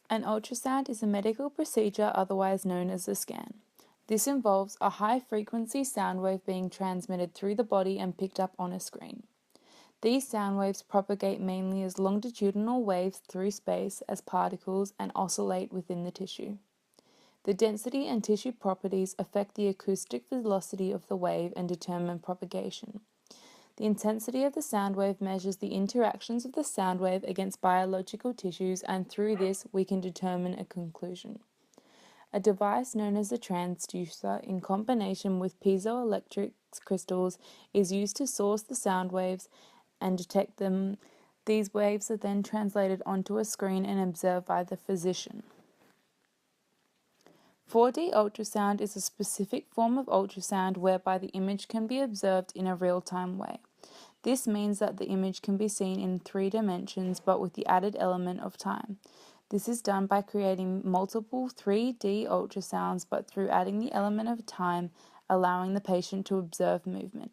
An ultrasound is a medical procedure otherwise known as a scan. This involves a high-frequency sound wave being transmitted through the body and picked up on a screen. These sound waves propagate mainly as longitudinal waves through space as particles and oscillate within the tissue. The density and tissue properties affect the acoustic velocity of the wave and determine propagation. The intensity of the sound wave measures the interactions of the sound wave against biological tissues, and through this we can determine a conclusion. A device known as a transducer, in combination with piezoelectric crystals, is used to source the sound waves and detect them. These waves are then translated onto a screen and observed by the physician. 4D ultrasound is a specific form of ultrasound whereby the image can be observed in a real-time way. This means that the image can be seen in 3 dimensions but with the added element of time. This is done by creating multiple 3D ultrasounds but through adding the element of time, allowing the patient to observe movement.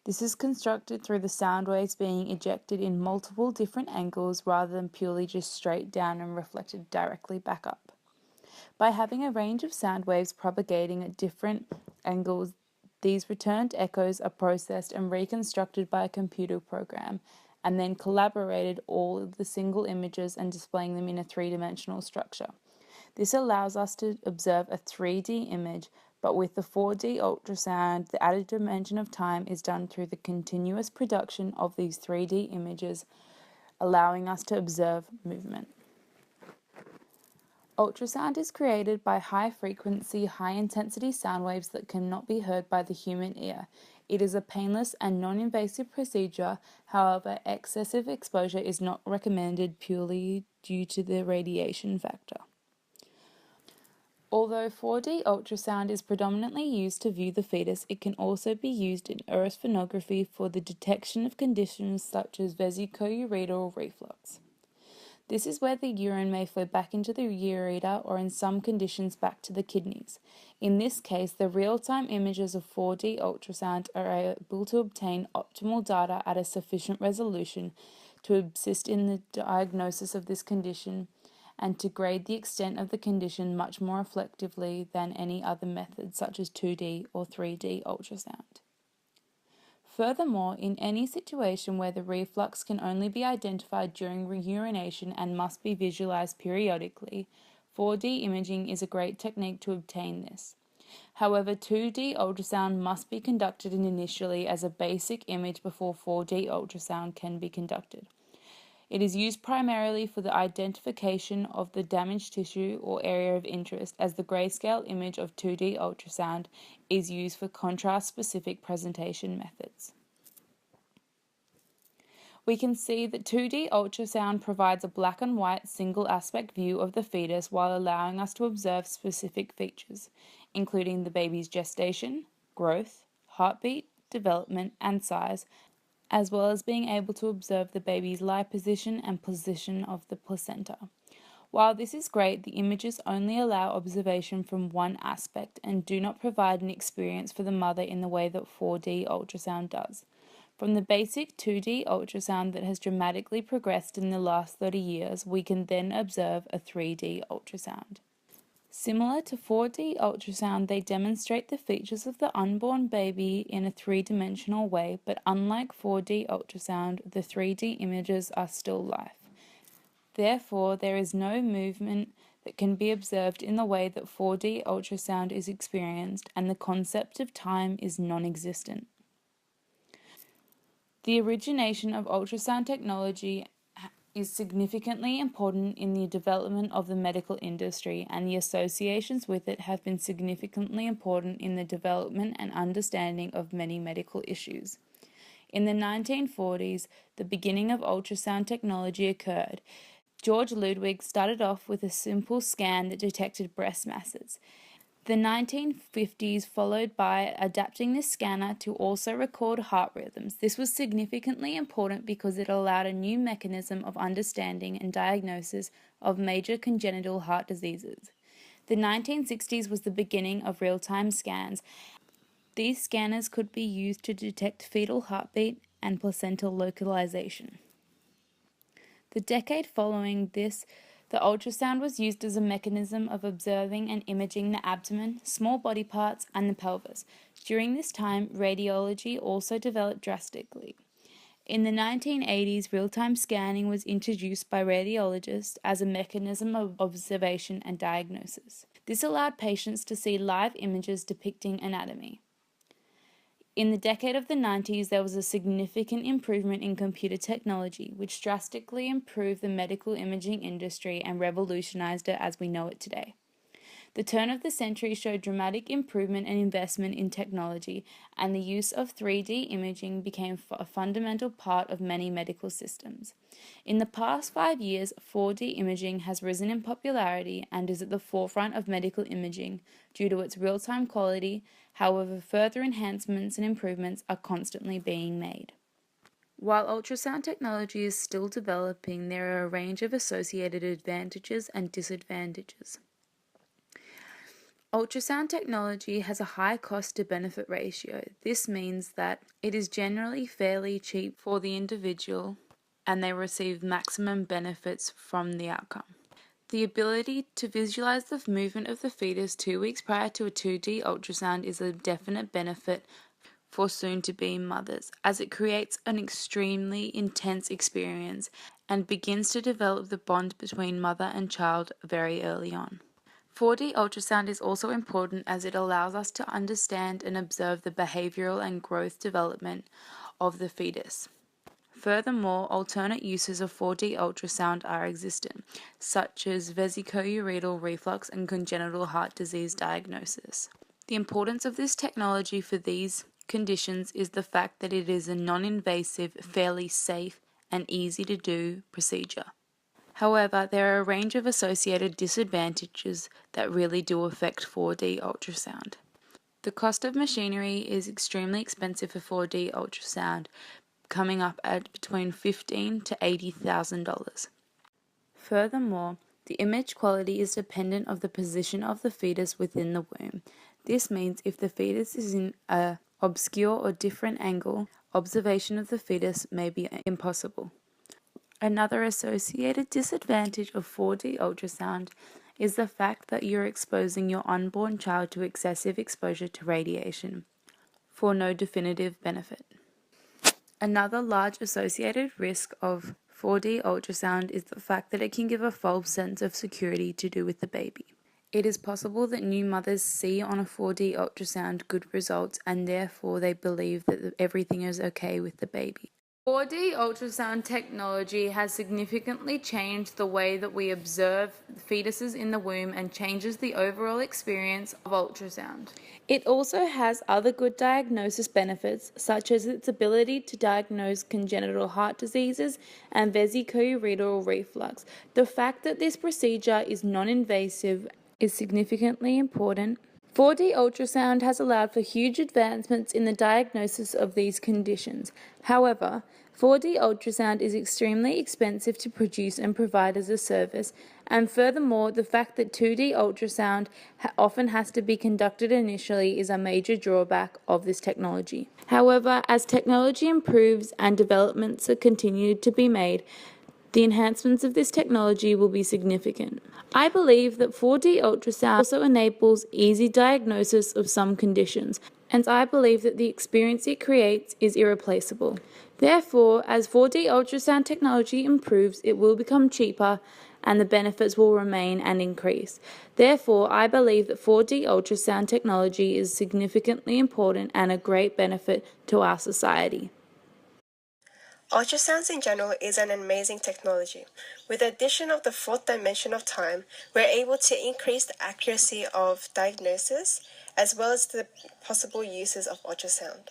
This is constructed through the sound waves being ejected in multiple different angles rather than purely just straight down and reflected directly back up. By having a range of sound waves propagating at different angles, these returned echoes are processed and reconstructed by a computer program, and then collaborated all of the single images and displaying them in a 3-dimensional structure. This allows us to observe a 3D image, but with the 4D ultrasound, the added dimension of time is done through the continuous production of these 3D images, allowing us to observe movement. Ultrasound is created by high-frequency, high-intensity sound waves that cannot be heard by the human ear. It is a painless and non-invasive procedure, however, excessive exposure is not recommended purely due to the radiation factor. Although 4D ultrasound is predominantly used to view the fetus, it can also be used in ultrasonography for the detection of conditions such as vesicoureteral reflux. This is where the urine may flow back into the ureter or in some conditions back to the kidneys. In this case, the real-time images of 4D ultrasound are able to obtain optimal data at a sufficient resolution to assist in the diagnosis of this condition and to grade the extent of the condition much more effectively than any other method such as 2D or 3D ultrasound. Furthermore, in any situation where the reflux can only be identified during urination and must be visualized periodically, 4D imaging is a great technique to obtain this. However, 2D ultrasound must be conducted initially as a basic image before 4D ultrasound can be conducted. It is used primarily for the identification of the damaged tissue or area of interest, as the grayscale image of 2D ultrasound is used for contrast-specific presentation methods. We can see that 2D ultrasound provides a black and white single aspect view of the fetus while allowing us to observe specific features, including the baby's gestation, growth, heartbeat, development, and size, as well as being able to observe the baby's lie position and position of the placenta. While this is great, the images only allow observation from one aspect and do not provide an experience for the mother in the way that 4D ultrasound does. From the basic 2D ultrasound that has dramatically progressed in the last 30 years, we can then observe a 3D ultrasound. Similar to 4D ultrasound, they demonstrate the features of the unborn baby in a 3-dimensional way, but unlike 4D ultrasound, the 3D images are still life. Therefore, there is no movement that can be observed in the way that 4D ultrasound is experienced, and the concept of time is non-existent. The origination of ultrasound technology is significantly important in the development of the medical industry, and the associations with it have been significantly important in the development and understanding of many medical issues. In the 1940s, the beginning of ultrasound technology occurred. George Ludwig started off with a simple scan that detected breast masses. The 1950s followed by adapting the scanner to also record heart rhythms. This was significantly important because it allowed a new mechanism of understanding and diagnosis of major congenital heart diseases. The 1960s was the beginning of real-time scans. These scanners could be used to detect fetal heartbeat and placental localization. The decade following this, The ultrasound was used as a mechanism of observing and imaging the abdomen, small body parts, and the pelvis. During this time, radiology also developed drastically. In the 1980s, real-time scanning was introduced by radiologists as a mechanism of observation and diagnosis. This allowed patients to see live images depicting anatomy. In the decade of the 90s, there was a significant improvement in computer technology, which drastically improved the medical imaging industry and revolutionized it as we know it today. The turn of the century showed dramatic improvement and investment in technology, and the use of 3D imaging became a fundamental part of many medical systems. In the past 5 years, 4D imaging has risen in popularity and is at the forefront of medical imaging due to its real-time quality. However, further enhancements and improvements are constantly being made. While ultrasound technology is still developing, there are a range of associated advantages and disadvantages. Ultrasound technology has a high cost to benefit ratio. This means that it is generally fairly cheap for the individual and they receive maximum benefits from the outcome. The ability to visualize the movement of the fetus 2 weeks prior to a 2D ultrasound is a definite benefit for soon-to-be mothers, as it creates an extremely intense experience and begins to develop the bond between mother and child very early on. 4D ultrasound is also important as it allows us to understand and observe the behavioral and growth development of the fetus. Furthermore, alternate uses of 4D ultrasound are existent, such as vesicoureteral reflux and congenital heart disease diagnosis. The importance of this technology for these conditions is the fact that it is a non-invasive, fairly safe, and easy to do procedure. However, there are a range of associated disadvantages that really do affect 4D ultrasound. The cost of machinery is extremely expensive for 4D ultrasound, coming up at between $15,000 to $80,000. Furthermore, the image quality is dependent on the position of the fetus within the womb. This means if the fetus is in an obscure or different angle, observation of the fetus may be impossible. Another associated disadvantage of 4D ultrasound is the fact that you're exposing your unborn child to excessive exposure to radiation for no definitive benefit. Another large associated risk of 4D ultrasound is the fact that it can give a false sense of security to do with the baby. It is possible that new mothers see on a 4D ultrasound good results and therefore they believe that everything is okay with the baby. 4D ultrasound technology has significantly changed the way that we observe fetuses in the womb and changes the overall experience of ultrasound. It also has other good diagnosis benefits, such as its ability to diagnose congenital heart diseases and vesicoureteral reflux. The fact that this procedure is non-invasive is significantly important. 4D ultrasound has allowed for huge advancements in the diagnosis of these conditions. However, 4D ultrasound is extremely expensive to produce and provide as a service, and furthermore, the fact that 2D ultrasound often has to be conducted initially is a major drawback of this technology. However, as technology improves and developments are continued to be made, the enhancements of this technology will be significant. I believe that 4D ultrasound also enables easy diagnosis of some conditions, and I believe that the experience it creates is irreplaceable. Therefore, as 4D ultrasound technology improves, it will become cheaper and the benefits will remain and increase. Therefore, I believe that 4D ultrasound technology is significantly important and a great benefit to our society. Ultrasounds in general is an amazing technology. With the addition of the fourth dimension of time, we're able to increase the accuracy of diagnosis as well as the possible uses of ultrasound.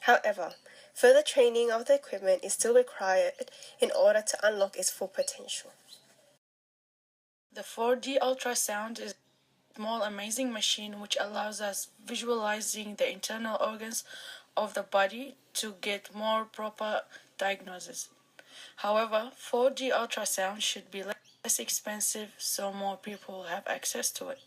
However, further training of the equipment is still required in order to unlock its full potential. The 4D ultrasound is a small amazing machine which allows us visualizing the internal organs of the body to get more proper diagnosis. However, 4D ultrasound should be less expensive so more people have access to it.